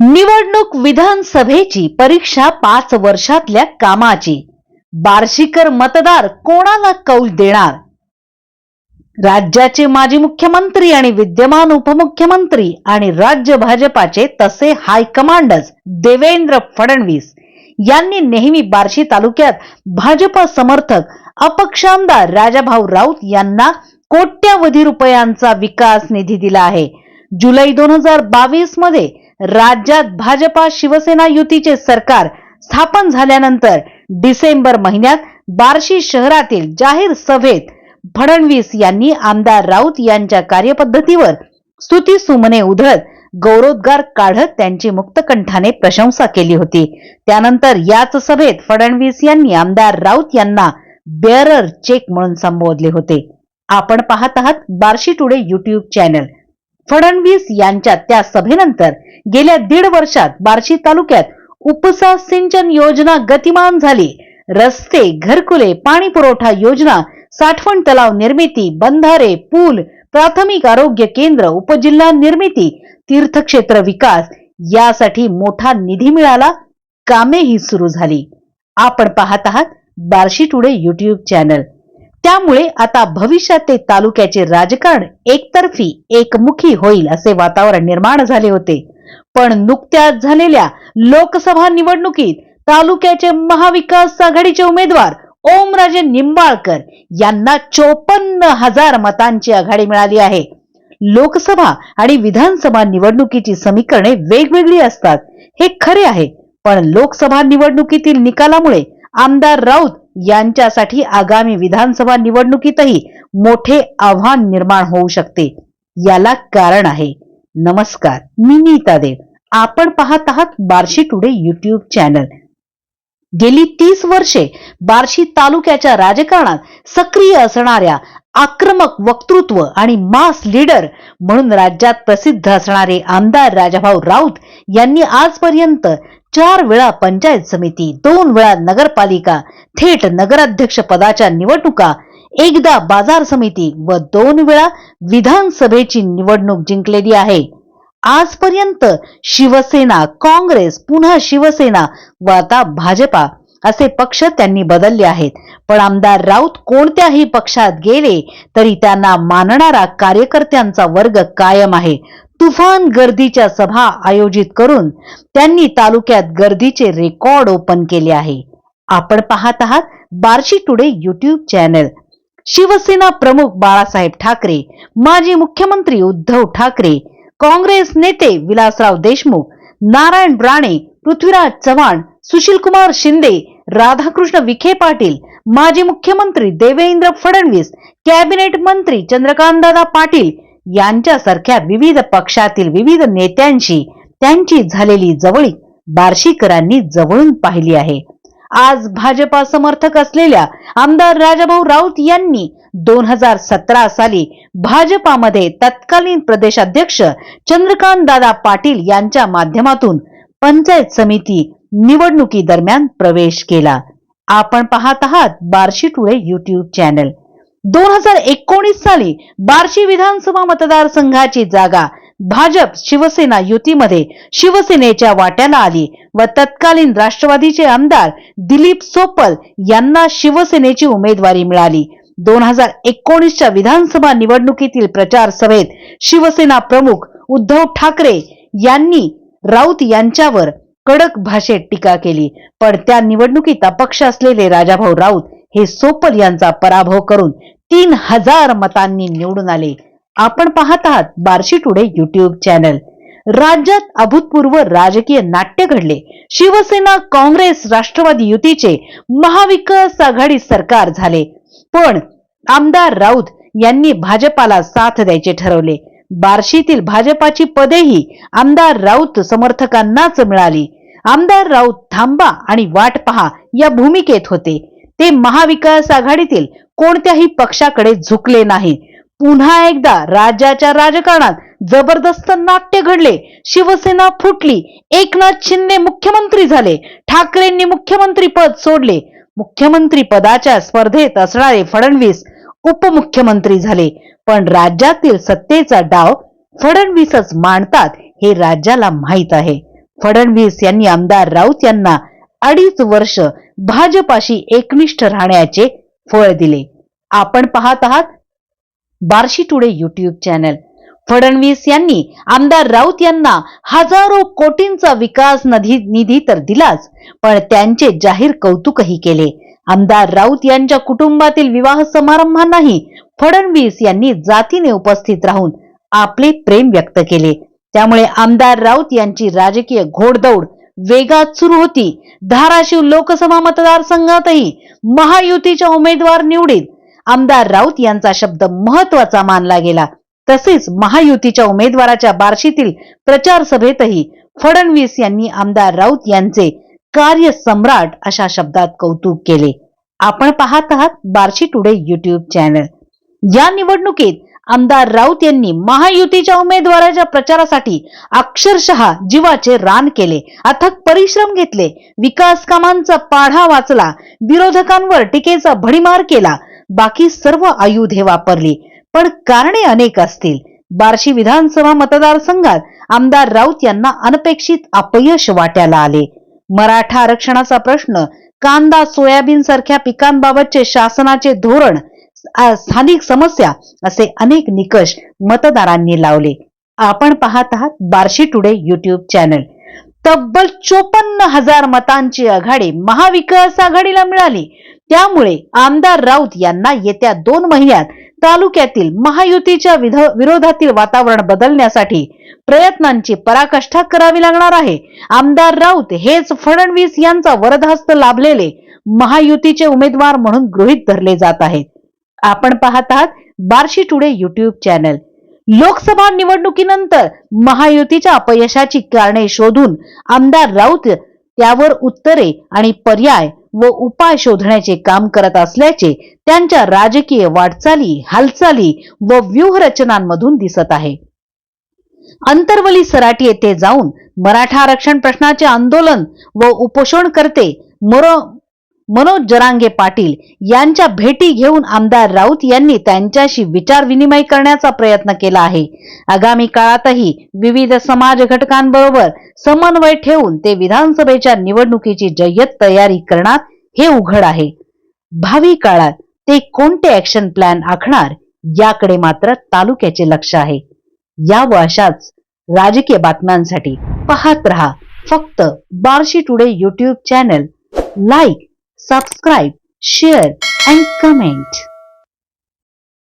निवडणूक विधानसभेची परीक्षा 5 वर्षातल्या कामाची. बार्शीकर मतदार कोणाला कौल देणार? राज्याचे माजी मुख्यमंत्री आणि विद्यमान उपमुख्यमंत्री आणि राज्य भाजपाचे तसे हायकमांडच देवेंद्र फडणवीस यांनी नेहमी बार्शी तालुक्यात भाजपा समर्थक अपक्ष आमदार राजाभाऊ राऊत यांना कोट्यवधी रुपयांचा विकास निधी दिला आहे. जुलै 2022 मध्ये राज्यात भाजपा शिवसेना युतीचे सरकार स्थापन झाल्यानंतर डिसेंबर महिन्यात बार्शी शहरातील जाहीर सभेत फडणवीस यांनी आमदार राऊत यांच्या कार्यपद्धतीवर स्तुतिसुमने उधळत गौरवोद्गार काढत त्यांची मुक्तकंठाने प्रशंसा केली होती. त्यानंतर याच सभेत फडणवीस यांनी आमदार राऊत यांना बेअरर चेक म्हणून संबोधले होते. आपण पाहत आहात Barshi today YouTube channel. Fadnavis यांच्या त्या सभेनंतर गेल्या 1.5 वर्षात बार्शी तालुक्यात उपसा सिंचन योजना गतिमान झाली. रस्ते, घरकुले, पाणी पुरवठा योजना, साठवण तलाव निर्मिती, बंधारे, पूल, प्राथमिक आरोग्य केंद्र, उपजिल्हा निर्मिती, तीर्थक्षेत्र विकास यासाठी मोठा निधी मिळाला. कामेही सुरू झाली. आपण पाहत आहात बार्शी टुडे YouTube चॅनल. त्यामुळे आता भविष्यात ते तालुक्याचे राजकारण एकतर्फी एकमुखी होईल असे वातावरण निर्माण झाले होते. पण नुकत्याच झालेल्या लोकसभा निवडणुकीत तालुक्याचे महाविकास आघाडीचे उमेदवार ओमराजे निंबाळकर यांना 54,000 मतांची आघाडी मिळाली आहे. लोकसभा आणि विधानसभा निवडणुकीची समीकरणे वेगवेगळी असतात हे खरे आहे, पण लोकसभा निवडणुकीतील निकालामुळे आमदार राऊत यांच्यासाठी आगामी विधानसभा निवडणुकीतही मोठे आव्हान निर्माण होऊ शकते. याला कारण आहे. नमस्कार, मी नीता देव. आपण पाहत आहात बार्शी टुडे YouTube चॅनल. गेली 30 वर्षे बार्शी तालुक्याच्या राजकारणात सक्रिय असणाऱ्या आक्रमक वक्तृत्व आणि मास लीडर म्हणून राज्यात प्रसिद्ध असणारे आमदार राजाभाऊ राऊत यांनी आजपर्यंत 4 वेळा पंचायत समिती, 2 वेळा नगरपालिका, थेट नगराध्यक्ष पदाच्या निवडणुका, एकदा बाजार समिती व 2 वेळा विधानसभेची निवडणूक जिंकलेली आहे. आजपर्यंत शिवसेना, काँग्रेस, पुन्हा शिवसेना व आता भाजपा असे पक्ष त्यांनी बदलले आहेत. पण आमदार राऊत कोणत्याही पक्षात गेले तरी त्यांना मानणारा कार्यकर्त्यांचा वर्ग कायम आहे. तुफान गर्दीच्या सभा आयोजित करून त्यांनी तालुक्यात गर्दीचे रेकॉर्ड ओपन केले आहे. आपण पाहत आहात Barshi today YouTube channel. Shivsena प्रमुख बाळासाहेब ठाकरे, माजी मुख्यमंत्री उद्धव ठाकरे, काँग्रेस नेते विलासराव देशमुख, नारायण राणे, पृथ्वीराज चव्हाण, सुशीलकुमार शिंदे, राधाकृष्ण विखे पाटील, माजी मुख्यमंत्री देवेंद्र फडणवीस, कॅबिनेट मंत्री चंद्रकांतदादा पाटील यांच्यासारख्या विविध पक्षातील विविध नेत्यांशी त्यांची झालेली जवळीक बार्शीकरांनी जवळून पाहिली आहे. आज भाजपा समर्थक असलेल्या आमदार राजाभाऊ राऊत यांनी 2017 साली भाजपामध्ये तत्कालीन प्रदेशाध्यक्ष चंद्रकांतदादा पाटील यांच्या माध्यमातून पंचायत समिती निवडणुकी दरम्यान प्रवेश केला. आपण पाहत आहात बार्शी टुडे YouTube चॅनल. 2019 साली बार्शी विधानसभा मतदारसंघाची जागा भाजप शिवसेना युतीमध्ये शिवसेनेच्या वाट्याला आली व तत्कालीन राष्ट्रवादीचे आमदार दिलीप सोपल यांना शिवसेनेची उमेदवारी मिळाली. 2019च्या विधानसभा निवडणुकीतील प्रचार सभेत शिवसेना प्रमुख उद्धव ठाकरे यांनी राऊत यांच्यावर कडक भाषेत टीका केली. पण त्या निवडणुकीत अपक्ष असलेले राजाभाऊ राऊत हे सोपल यांचा पराभव करून 3,000 मतांनी निवडून आले. आपण पाहत आहात बार्शी टुडे YouTube चॅनल. राज्यात अभूतपूर्व राजकीय नाट्य घडले. शिवसेना, काँग्रेस, राष्ट्रवादी युतीचे महाविकास आघाडी सरकार झाले. पण आमदार राऊत यांनी भाजपाला साथ द्यायचे ठरवले. बार्शीतील भाजपाची पदेही आमदार राऊत समर्थकांनाच मिळाली. आमदार राऊत थांबा आणि वाट पहा या भूमिकेत होते. ते महाविकास आघाडीतील कोणत्याही पक्षाकडे झुकले नाही. पुन्हा एकदा राज्याच्या राजकारणात जबरदस्त नाट्य घडले. शिवसेना फुटली. एकनाथ शिंदे मुख्यमंत्री झाले. ठाकरेंनी मुख्यमंत्री पद सोडले. मुख्यमंत्री पदाच्या स्पर्धेत असणारे फडणवीस उपमुख्यमंत्री झाले. पण राज्यातील सत्तेचा डाव फडणवीसच मांडतात हे राज्याला माहित आहे. फडणवीस यांनी आमदार राऊत यांना 2.5 वर्ष भाजपाशी एकनिष्ठ राहण्याचे फळ दिले. आपण पाहत आहात Barshi today YouTube channel. Fadnavis यांनी आमदार राऊत यांना हजारो कोटींचा विकास निधी तर दिलाच, पण त्यांचे जाहीर कौतुकही केले. आमदार राऊत यांच्या कुटुंबातील विवाह समारंभांनाही फडणवीस यांनी जातीने उपस्थित राहून आपले प्रेम व्यक्त केले. त्यामुळे आमदार राऊत यांची राजकीय घोडदौड वेगात सुरू होती. धाराशिव लोकसभा मतदारसंघातही महायुतीच्या उमेदवार निवडीत आमदार राऊत यांचा शब्द महत्वाचा मानला गेला. तसेच महायुतीच्या उमेदवाराच्या बार्शीतील प्रचार सभेतही फडणवीस यांनी आमदार राऊत यांचे कार्य सम्राट अशा शब्दात कौतुक केले. आपण पाहत आहात बार्शी टुडे YouTube चॅनल. या निवडणुकीत आमदार राऊत यांनी महायुतीच्या उमेदवाराच्या प्रचारासाठी अक्षरशः जीवाचे रान केले, अथक परिश्रम घेतले, विकास कामांचा पाढा वाचला, विरोधकांवर टीकेचा भडीमार केला, बाकी सर्व आयुधे वापरली. पण कारणे अनेक असतील. बार्शी विधानसभा मतदारसंघात आमदार राऊत यांना अनपेक्षित अपयश वाट्याला आले. मराठा आरक्षणाचा प्रश्न, कांदा सोयाबीन सारख्या पिकांबाबतचे शासनाचे धोरण, स्थानिक समस्या असे अनेक निकष मतदारांनी लावले. आपण पाहत आहात बार्शी टुडे YouTube चॅनल. तब्बल 54,000 मतांची आघाडी महाविकास आघाडीला मिळाली. त्यामुळे आमदार राऊत यांना येत्या 2 महिन्यात तालुक्यातील महायुतीच्या विरोधातील वातावरण बदलण्यासाठी प्रयत्नांची पराकाष्ठा करावी लागणार आहे. आमदार राऊत हेच फडणवीस यांचा वरदहस्त लाभलेले महायुतीचे उमेदवार म्हणून गृहीत धरले जात आहेत. आपण पाहत आहात Barshi today YouTube channel. Lok Sabha निवडणुकीनंतर महायुतीच्या अपयशाची कारणे शोधून आमदार राऊत त्यावर उत्तरे आणि पर्याय व उपाय शोधण्याचे काम करत असल्याचे त्यांच्या राजकीय वाटचाली, हालचाली व व्यूहरचनांमधून दिसत आहे. अंतरवली सराटी येथे जाऊन मराठा आरक्षण प्रश्नाचे आंदोलन व उपोषण करते मनोज जरांगे पाटील यांच्या भेटी घेऊन आमदार राऊत यांनी त्यांच्याशी विचार विनिमय करण्याचा प्रयत्न केला आहे. आगामी काळातही विविध समाज घटकांबरोबर समन्वय ठेवून ते विधानसभेच्या निवडणुकीची जय्यत तयारी करणार हे उघड आहे. भावी काळात ते कोणते ऍक्शन प्लॅन आखणार याकडे मात्र तालुक्याचे लक्ष आहे. या व अशाच राजकीय बातम्यांसाठी पाहत रहा फक्त Barshi today YouTube channel. Like, subscribe, share and comment.